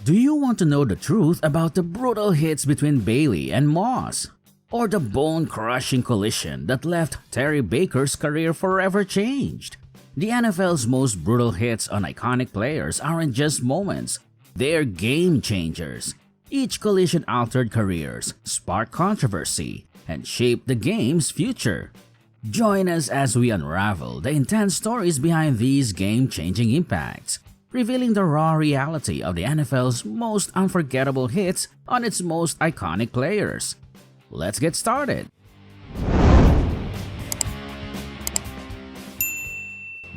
Do you want to know the truth about the brutal hits between Bailey and Moss? Or the bone-crushing collision that left Terry Baker's career forever changed? The NFL's most brutal hits on iconic players aren't just moments, they're game changers. Each collision altered careers, sparked controversy, and shaped the game's future. Join us as we unravel the intense stories behind these game-changing impacts, revealing the raw reality of the NFL's most unforgettable hits on its most iconic players. Let's get started!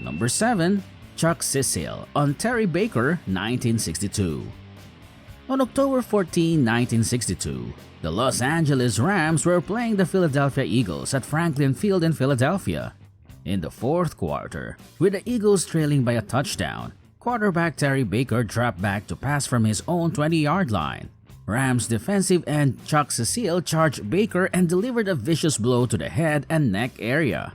Number 7. Chuck Cecil on Terry Baker, 1962. On October 14, 1962, the Los Angeles Rams were playing the Philadelphia Eagles at Franklin Field in Philadelphia. In the fourth quarter, with the Eagles trailing by a touchdown, quarterback Terry Baker dropped back to pass from his own 20-yard line. Rams defensive end Chuck Cecil charged Baker and delivered a vicious blow to the head and neck area.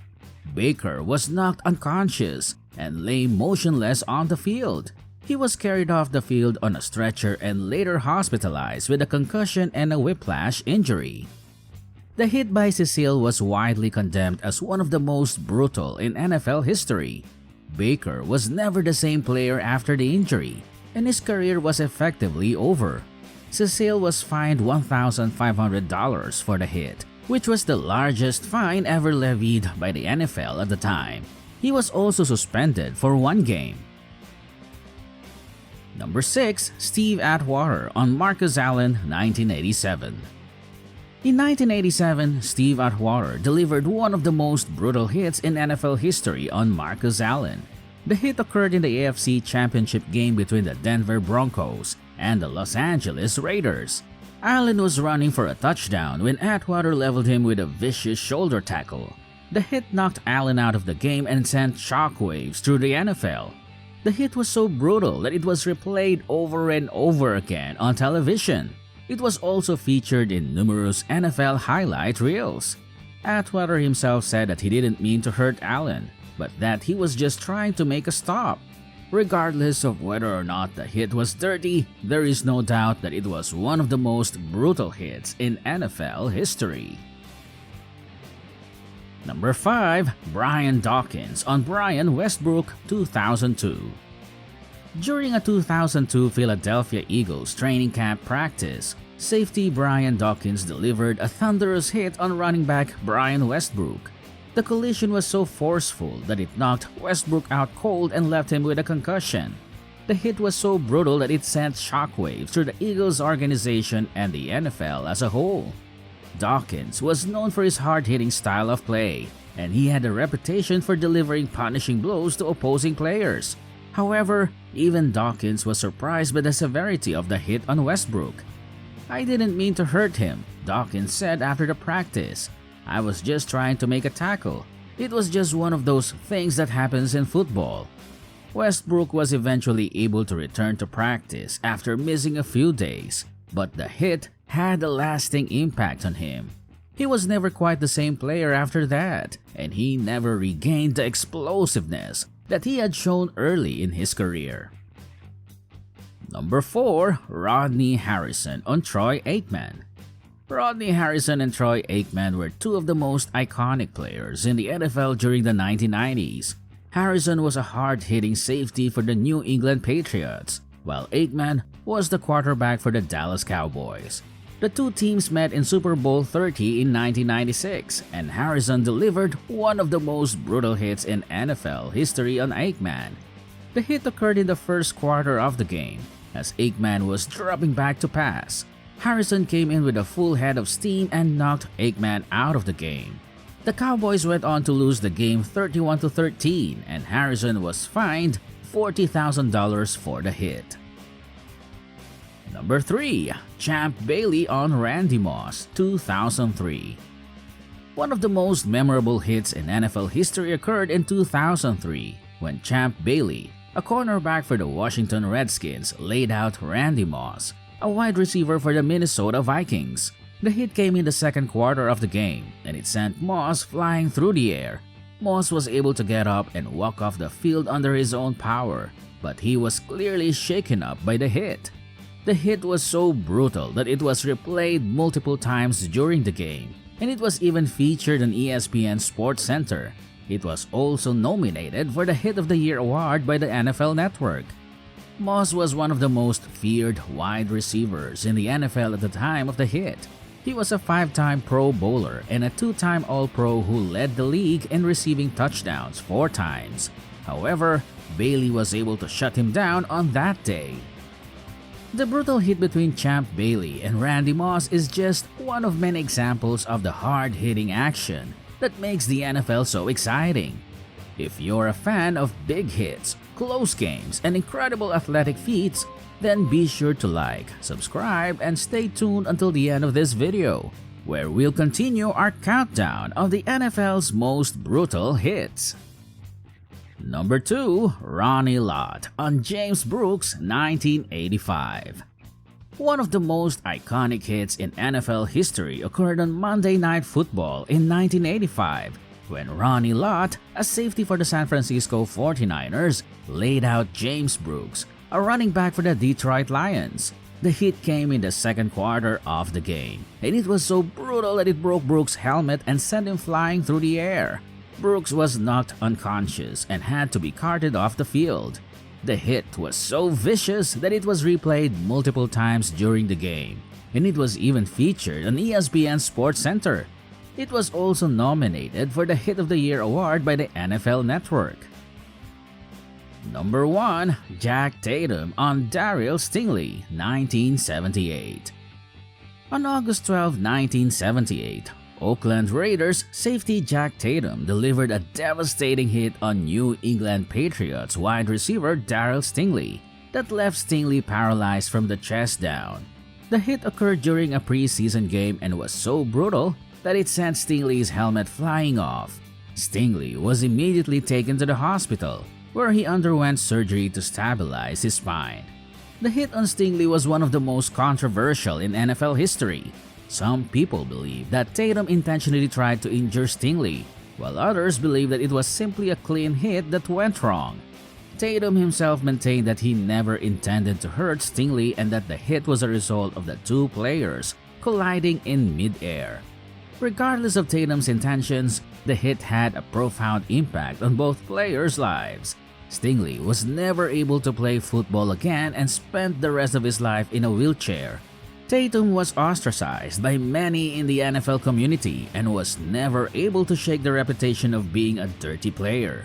Baker was knocked unconscious and lay motionless on the field. He was carried off the field on a stretcher and later hospitalized with a concussion and a whiplash injury. The hit by Cecil was widely condemned as one of the most brutal in NFL history. Baker was never the same player after the injury, and his career was effectively over. Cecil was fined $1,500 for the hit, which was the largest fine ever levied by the NFL at the time. He was also suspended for 1 game. Number 6. Steve Atwater on Marcus Allen, 1987. In 1987, Steve Atwater delivered one of the most brutal hits in NFL history on Marcus Allen. The hit occurred in the AFC Championship game between the Denver Broncos and the Los Angeles Raiders. Allen was running for a touchdown when Atwater leveled him with a vicious shoulder tackle. The hit knocked Allen out of the game and sent shockwaves through the NFL. The hit was so brutal that it was replayed over and over again on television. It was also featured in numerous NFL highlight reels. Atwater himself said that he didn't mean to hurt Allen, but that he was just trying to make a stop. Regardless of whether or not the hit was dirty, there is no doubt that it was one of the most brutal hits in NFL history. Number 5. Brian Dawkins on Brian Westbrook, 2002. During a 2002 Philadelphia Eagles training camp practice, safety Brian Dawkins delivered a thunderous hit on running back Brian Westbrook. The collision was so forceful that it knocked Westbrook out cold and left him with a concussion. The hit was so brutal that it sent shockwaves through the Eagles organization and the NFL as a whole. Dawkins was known for his hard-hitting style of play, and he had a reputation for delivering punishing blows to opposing players. However, even Dawkins was surprised by the severity of the hit on Westbrook. "I didn't mean to hurt him," Dawkins said after the practice. "I was just trying to make a tackle. It was just one of those things that happens in football." Westbrook was eventually able to return to practice after missing a few days, but the hit had a lasting impact on him. He was never quite the same player after that, and he never regained the explosiveness that he had shown early in his career. Number 4. Rodney Harrison on Troy Aikman. Rodney Harrison and Troy Aikman were two of the most iconic players in the NFL during the 1990s. Harrison was a hard-hitting safety for the New England Patriots, while Aikman was the quarterback for the Dallas Cowboys. The two teams met in Super Bowl 30 in 1996, and Harrison delivered one of the most brutal hits in NFL history on Aikman. The hit occurred in the first quarter of the game, as Aikman was dropping back to pass. Harrison came in with a full head of steam and knocked Aikman out of the game. The Cowboys went on to lose the game 31-13, and Harrison was fined $40,000 for the hit. Number 3. Champ Bailey on Randy Moss, 2003. One of the most memorable hits in NFL history occurred in 2003 when Champ Bailey, a cornerback for the Washington Redskins, laid out Randy Moss, a wide receiver for the Minnesota Vikings. The hit came in the second quarter of the game, and it sent Moss flying through the air. Moss was able to get up and walk off the field under his own power, but he was clearly shaken up by the hit. The hit was so brutal that it was replayed multiple times during the game, and it was even featured on ESPN Sports Center. It was also nominated for the Hit of the Year award by the NFL Network. Moss was one of the most feared wide receivers in the NFL at the time of the hit. He was a 5-time Pro Bowler and a 2-time All-Pro who led the league in receiving touchdowns 4 times. However, Bailey was able to shut him down on that day. The brutal hit between Champ Bailey and Randy Moss is just one of many examples of the hard-hitting action that makes the NFL so exciting. If you're a fan of big hits, close games, and incredible athletic feats, then be sure to like, subscribe, and stay tuned until the end of this video, where we'll continue our countdown of the NFL's most brutal hits. Number 2. Ronnie Lott on James Brooks' 1985. One of the most iconic hits in NFL history occurred on Monday Night Football in 1985 when Ronnie Lott, a safety for the San Francisco 49ers, laid out James Brooks, a running back for the Detroit Lions. The hit came in the second quarter of the game, and it was so brutal that it broke Brooks' helmet and sent him flying through the air. Brooks was knocked unconscious and had to be carted off the field. The hit was so vicious that it was replayed multiple times during the game, and it was even featured on ESPN Sports Center. It was also nominated for the Hit of the Year award by the NFL Network. Number 1. Jack Tatum on Darryl Stingley, 1978. On August 12, 1978, Oakland Raiders safety Jack Tatum delivered a devastating hit on New England Patriots wide receiver Darryl Stingley that left Stingley paralyzed from the chest down. The hit occurred during a preseason game and was so brutal that it sent Stingley's helmet flying off. Stingley was immediately taken to the hospital, where he underwent surgery to stabilize his spine. The hit on Stingley was one of the most controversial in NFL history. Some people believe that Tatum intentionally tried to injure Stingley, while others believe that it was simply a clean hit that went wrong. Tatum himself maintained that he never intended to hurt Stingley and that the hit was a result of the two players colliding in mid-air. Regardless of Tatum's intentions, the hit had a profound impact on both players' lives. Stingley was never able to play football again and spent the rest of his life in a wheelchair. Tatum was ostracized by many in the NFL community and was never able to shake the reputation of being a dirty player.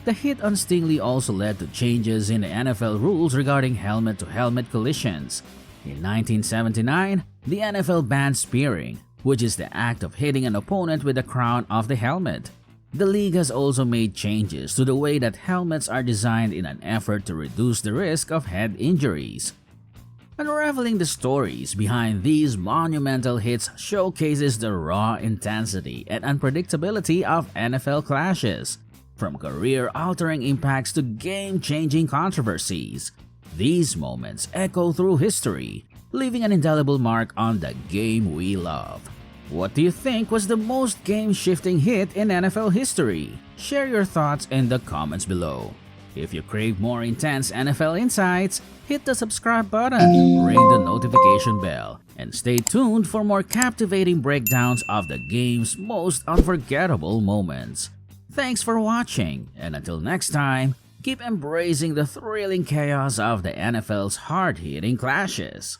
The hit on Stingley also led to changes in the NFL rules regarding helmet-to-helmet collisions. In 1979, the NFL banned spearing, which is the act of hitting an opponent with the crown of the helmet. The league has also made changes to the way that helmets are designed in an effort to reduce the risk of head injuries. Unraveling the stories behind these monumental hits showcases the raw intensity and unpredictability of NFL clashes, from career-altering impacts to game-changing controversies. These moments echo through history, leaving an indelible mark on the game we love. What do you think was the most game-shifting hit in NFL history? Share your thoughts in the comments below. If you crave more intense NFL insights, hit the subscribe button, ring the notification bell, and stay tuned for more captivating breakdowns of the game's most unforgettable moments. Thanks for watching, and until next time, keep embracing the thrilling chaos of the NFL's hard-hitting clashes.